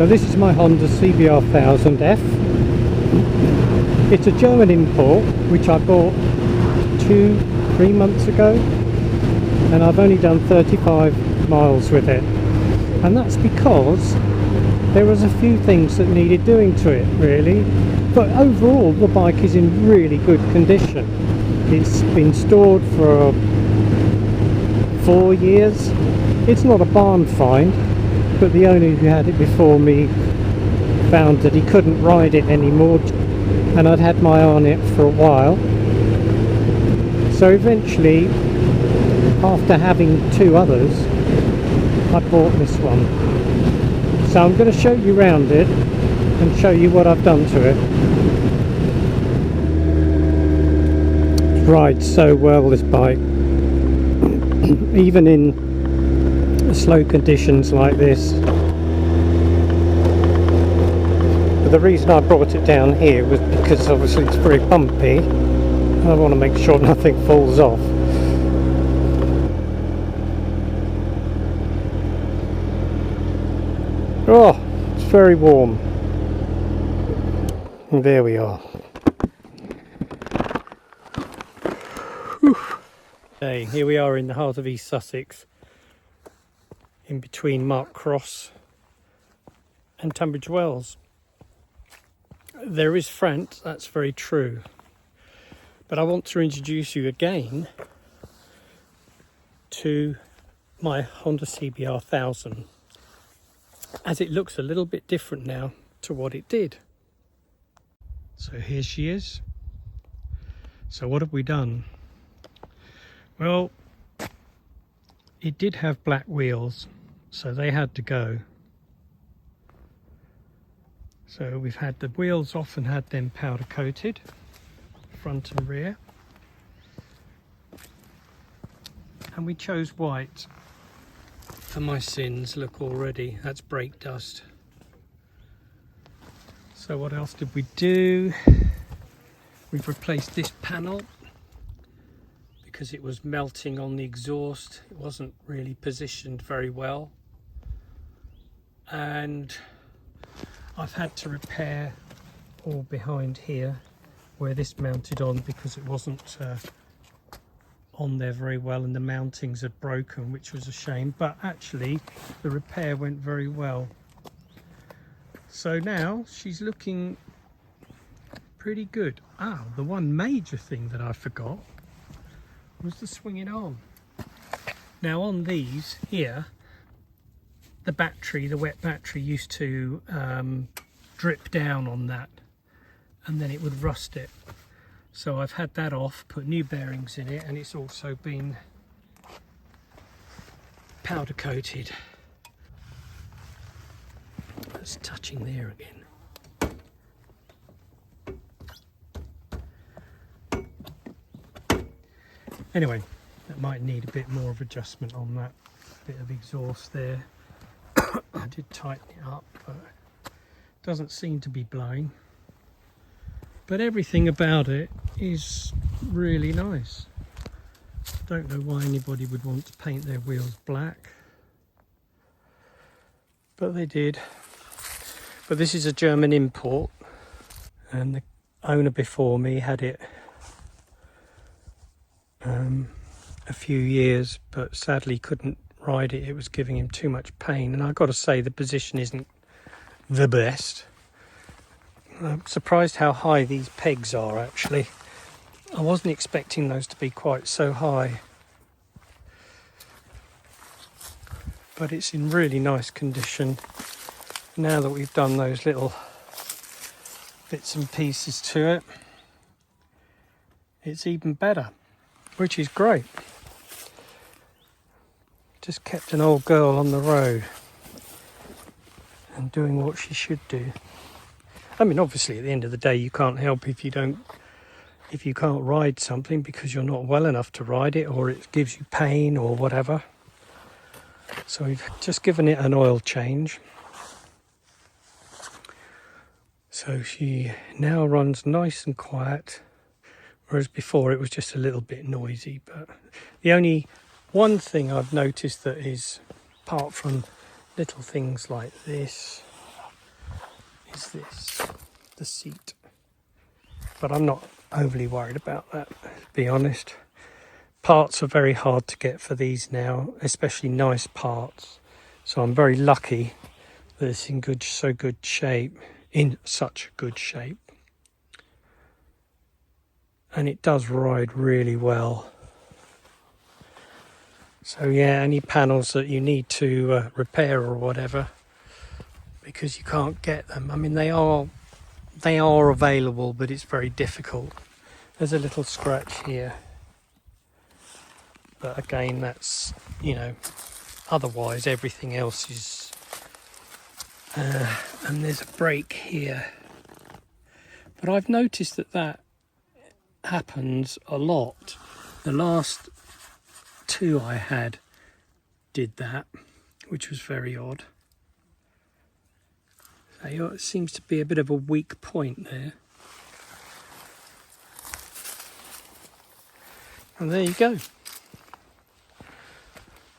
So this is my Honda CBR1000f. It's a German import which I bought 2-3 months ago, and I've only done 35 miles with it, and that's because there was a few things that needed doing to it really, but overall the bike is in really good condition. It's been stored for 4 years. It's not a barn find, but the owner who had it before me found that he couldn't ride it anymore, and I'd had my eye on it for a while. So eventually, after having 2 others, I bought this one. So I'm going to show you around it and show you what I've done to it. It rides so well, this bike, even in slow conditions like this. But the reason I brought it down here was because obviously it's very bumpy. I want to make sure nothing falls off. Oh, it's very warm. And there we are. Whew. Okay, here we are in the heart of East Sussex, in between Mark Cross and Tunbridge Wells. There is front, that's very true. But I want to introduce you again to my Honda CBR1000, as it looks a little bit different now to what it did. So here she is. So what have we done? Well, it did have black wheels, so they had to go. So we've had the wheels off and had them powder coated, front and rear. And we chose white. For my sins, look already, that's brake dust. So what else did we do? We've replaced this panel because it was melting on the exhaust. It wasn't really positioned very well. And I've had to repair all behind here where this mounted on, because it wasn't on there very well and the mountings had broken, which was a shame, but actually the repair went very well. So now she's looking pretty good. The one major thing that I forgot was the swinging arm. Now on these here, the battery, the wet battery, used to drip down on that and then it would rust it. So I've had that off, put new bearings in it, and it's also been powder coated. It's touching there again. Anyway, that might need a bit more of adjustment on that bit of exhaust there. I did tighten it up, but it doesn't seem to be blowing. But everything about it is really nice. Don't know why anybody would want to paint their wheels black, but they did. But this is a German import, and the owner before me had it a few years, but sadly couldn't ride it. It was giving him too much pain, and I've got to say the position isn't the best. I'm surprised how high these pegs are actually. I wasn't expecting those to be quite so high. But it's in really nice condition. Now that we've done those little bits and pieces to it, it's even better, which is great. Just kept an old girl on the road and doing what she should do. I mean, obviously at the end of the day you can't help if you can't ride something because you're not well enough to ride it, or it gives you pain or whatever. So we've just given it an oil change. So she now runs nice and quiet, whereas before it was just a little bit noisy. But the only one thing I've noticed that is, apart from little things like this, is this, the seat. But I'm not overly worried about that, to be honest. Parts are very hard to get for these now, especially nice parts. So I'm very lucky that it's in such good shape. And it does ride really well. So yeah, any panels that you need to repair or whatever, because you can't get them. I mean, they are available, but it's very difficult. There's a little scratch here, but again, that's, you know, otherwise everything else is. And there's a brake here, but I've noticed that happens a lot. The last two I had did that, which was very odd. So it seems to be a bit of a weak point there. And there you go.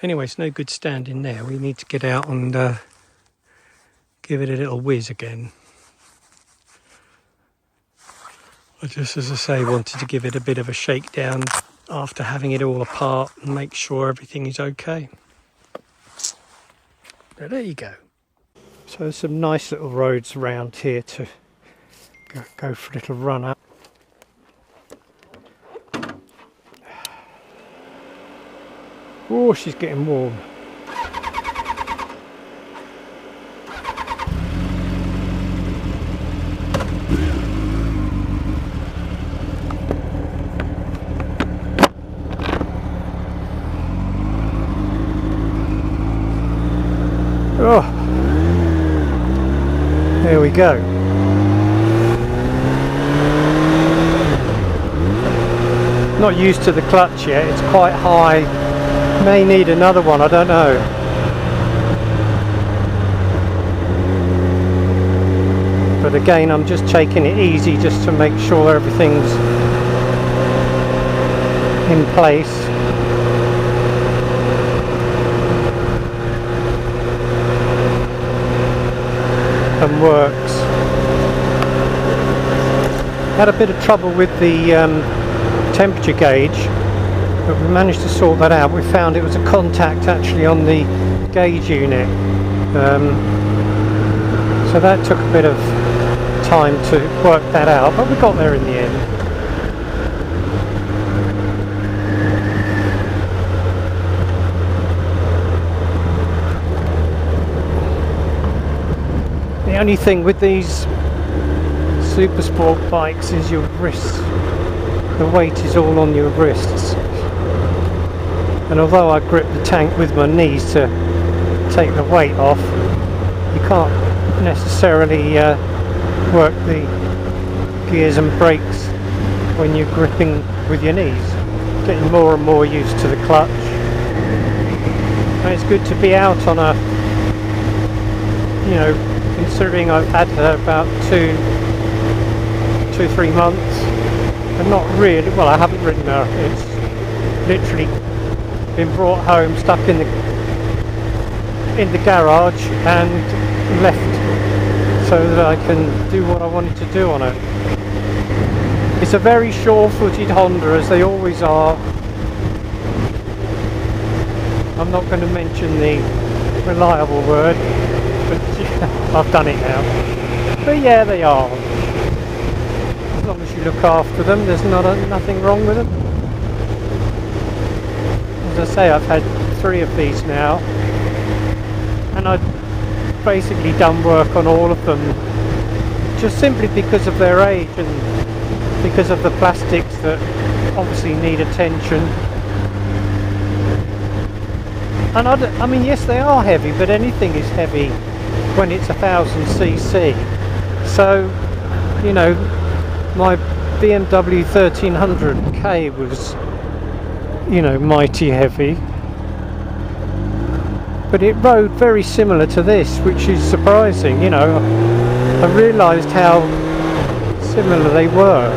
Anyway, it's no good standing there. We need to get out and give it a little whiz again. I just, as I say, wanted to give it a bit of a shakedown after having it all apart and make sure everything is okay. So there you go. So there's some nice little roads around here to go for a little run up. Oh, she's getting warm. Oh, there we go. Not used to the clutch yet, it's quite high. May need another one, I don't know. But again, I'm just taking it easy just to make sure everything's in place. And works. Had a bit of trouble with the temperature gauge, but we managed to sort that out. We found it was a contact actually on the gauge unit, so that took a bit of time to work that out, but we got there in the end. The only thing with these super sport bikes is your wrists. The weight is all on your wrists. And although I grip the tank with my knees to take the weight off, you can't necessarily work the gears and brakes when you're gripping with your knees. Getting more and more used to the clutch. And it's good to be out on a, you know, considering I've had her about 2-3 months, and not really, well, I haven't ridden her, it's literally been brought home, stuck in the garage and left so that I can do what I wanted to do on it. It's a very sure-footed Honda, as they always are. I'm not going to mention the reliable word, but I've done it now. But yeah, they are. As long as you look after them, there's nothing wrong with them. As I say, I've had 3 of these now, and I've basically done work on all of them, just simply because of their age and because of the plastics that obviously need attention. And I mean, yes, they are heavy, but anything is heavy when it's 1000cc. So, you know, my BMW 1300K was, you know, mighty heavy, but it rode very similar to this, which is surprising. You know, I realised how similar they were.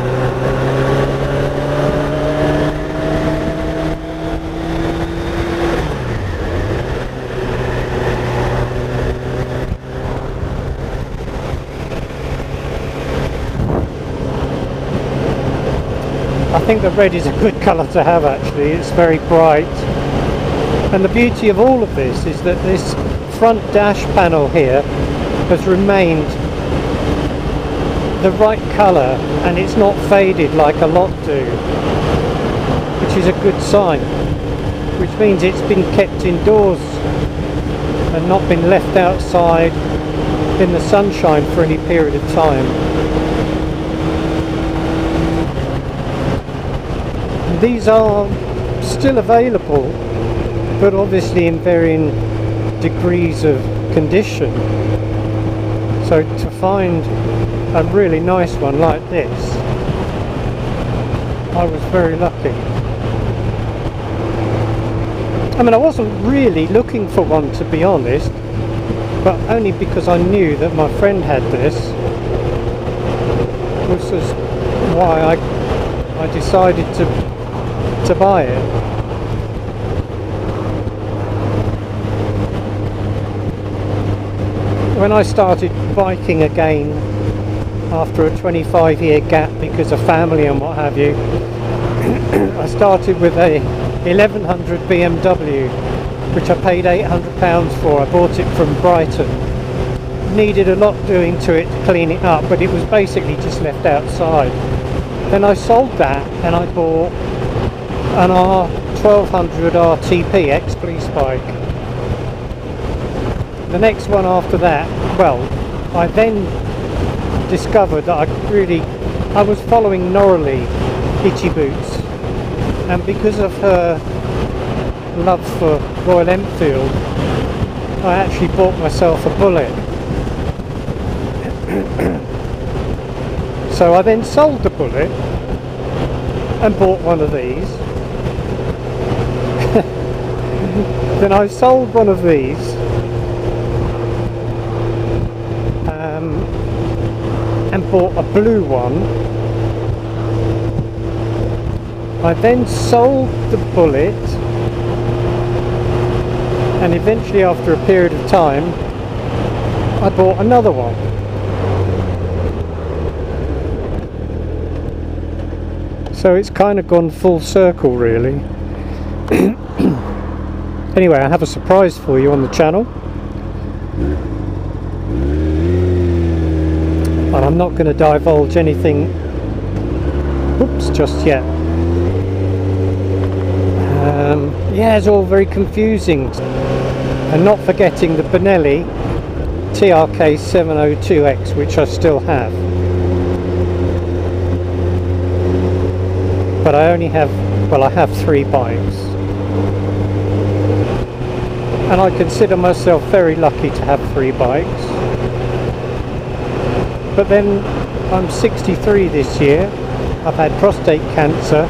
I think the red is a good colour to have actually, it's very bright. And the beauty of all of this is that this front dash panel here has remained the right colour and it's not faded like a lot do, which is a good sign, which means it's been kept indoors and not been left outside in the sunshine for any period of time. These are still available, but obviously in varying degrees of condition. So to find a really nice one like this, I was very lucky. I mean, I wasn't really looking for one, to be honest, but only because I knew that my friend had this, which was why I decided to buy it. When I started biking again after a 25-year gap because of family and what have you, I started with a 1100 BMW, which I paid £800 for. I bought it from Brighton. Needed a lot doing to it to clean it up, but it was basically just left outside. Then I sold that and I bought an R1100RT ex-police bike. The next one after that, well, I then discovered that I was following Norley Itchy Boots, and because of her love for Royal Enfield, I actually bought myself a Bullet. So I then sold the Bullet and bought one of these. Then I sold one of these and bought a blue one. I then sold the Bullet, and eventually after a period of time I bought another one. So it's kind of gone full circle really. Anyway, I have a surprise for you on the channel, and I'm not going to divulge anything just yet. Yeah, it's all very confusing. And not forgetting the Benelli TRK 702X, which I still have. But I only have, well, I have 3 bikes. And I consider myself very lucky to have 3 bikes. But then I'm 63 this year. I've had prostate cancer.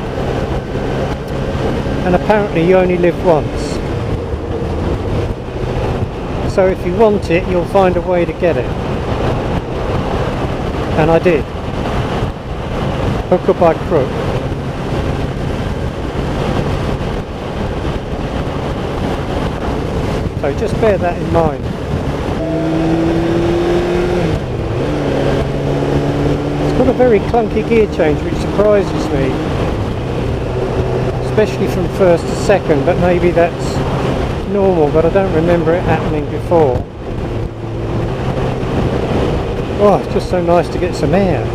And apparently you only live once. So if you want it, you'll find a way to get it. And I did. Hook or by crook. So just bear that in mind. It's got a very clunky gear change, which surprises me. Especially from first to second, but maybe that's normal, but I don't remember it happening before. Oh, it's just so nice to get some air.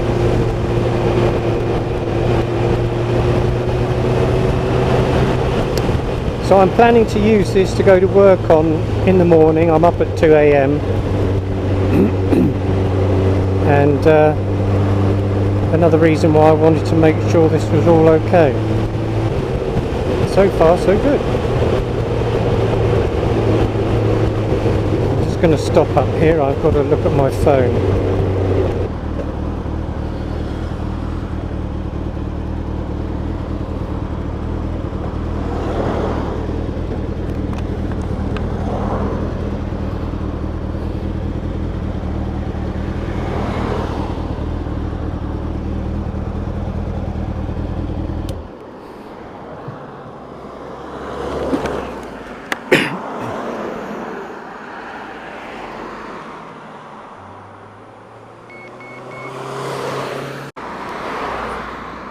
So I'm planning to use this to go to work on in the morning. I'm up at 2 AM and another reason why I wanted to make sure this was all okay. So far so good. I'm just going to stop up here. I've got to look at my phone.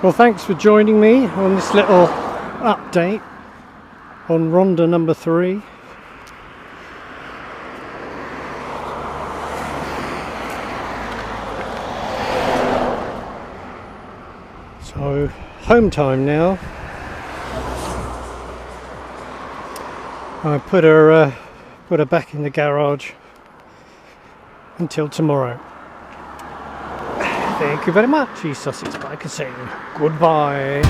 Well, thanks for joining me on this little update on Rhonda number 3. So, home time now. I put her back in the garage until tomorrow. Thank you very much, EastSussexBiker saying goodbye.